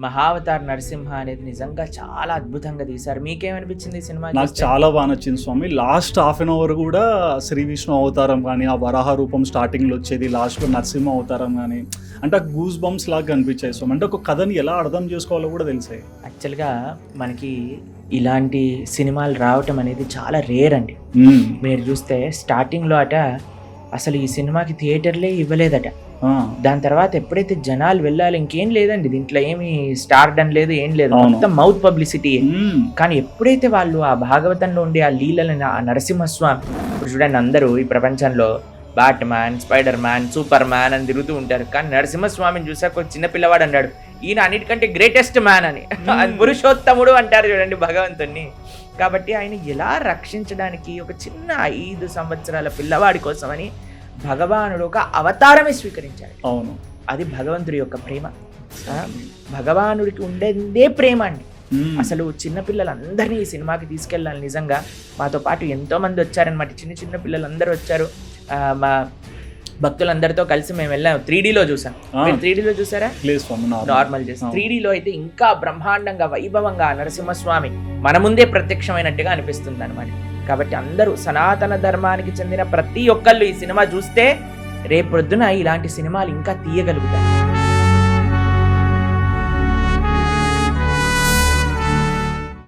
'మహావతార్ నరసింహ' అనేది నిజంగా చాలా అద్భుతంగా తీశారు. మీకేమనిపించింది ఈ సినిమా నాకు చూస్తే? చాలా బాగా నచ్చింది స్వామి. లాస్ట్ హాఫ్ అన్ అవర్ కూడా శ్రీ విష్ణు అవతారం కానీ, ఆ వరాహ రూపం స్టార్టింగ్లో వచ్చేది, లాస్ట్లో నరసింహ అవతారం కానీ, అంటే గూస్ బంప్స్ లాగా కనిపించాయి స్వామి. అంటే ఒక కథని ఎలా అర్థం చేసుకోవాలో కూడా తెలిసాయి. యాక్చువల్గా మనకి ఇలాంటి సినిమాలు రావటం అనేది చాలా రేర్ అండి. మీరు చూస్తే స్టార్టింగ్లో అసలు ఈ సినిమాకి థియేటర్లే ఇవ్వలేదట. దాని తర్వాత ఎప్పుడైతే జనాలు వెళ్ళాలి, ఇంకేం లేదండి దీంట్లో, ఏమి స్టార్డన్ లేదు, ఏం లేదు, మొత్తం మౌత్ పబ్లిసిటీ. కానీ ఎప్పుడైతే వాళ్ళు ఆ భాగవతంలో ఉండే ఆ లీలని, ఆ నరసింహస్వామి, ఇప్పుడు చూడండి అందరూ ఈ ప్రపంచంలో bat man, spider man, super man అని తిరుగుతూ ఉంటారు. కానీ నరసింహస్వామిని చూసాక ఒక చిన్న పిల్లవాడు అన్నాడు, ఈయన అన్నిటికంటే గ్రేటెస్ట్ మ్యాన్ అని. పురుషోత్తముడు అంటారు చూడండి భగవంతుణ్ణి. కాబట్టి ఆయన ఎలా రక్షించడానికి ఒక చిన్న 5 సంవత్సరాల పిల్లవాడి కోసమని భగవానుడు ఒక అవతారమే స్వీకరించాడు. అవును, అది భగవంతుడి యొక్క ప్రేమ. భగవానుడికి ఉండేదే ప్రేమ అండి. అసలు చిన్నపిల్లలందరినీ ఈ సినిమాకి తీసుకెళ్ళాలి. నిజంగా మాతో పాటు ఎంతో మంది వచ్చారనమాట. చిన్న చిన్న పిల్లలందరూ వచ్చారు. మా భక్తులందరితో కలిసి మేము వెళ్ళాము. 3Dలో చూసాం. మీరు 3Dలో చూసారా? నార్మల్ చేసి 3Dలో అయితే ఇంకా బ్రహ్మాండంగా, వైభవంగా నరసింహస్వామి మన ముందే ప్రత్యక్షమైనట్టుగా అనిపిస్తుంది అనమాట. కాబట్టి అందరూ సనాతన ధర్మానికి చెందిన ప్రతి ఒక్కళ్ళు ఈ సినిమా చూస్తే రేపొద్దున ఇలాంటి సినిమాలు ఇంకా తీయగలుగుతారు.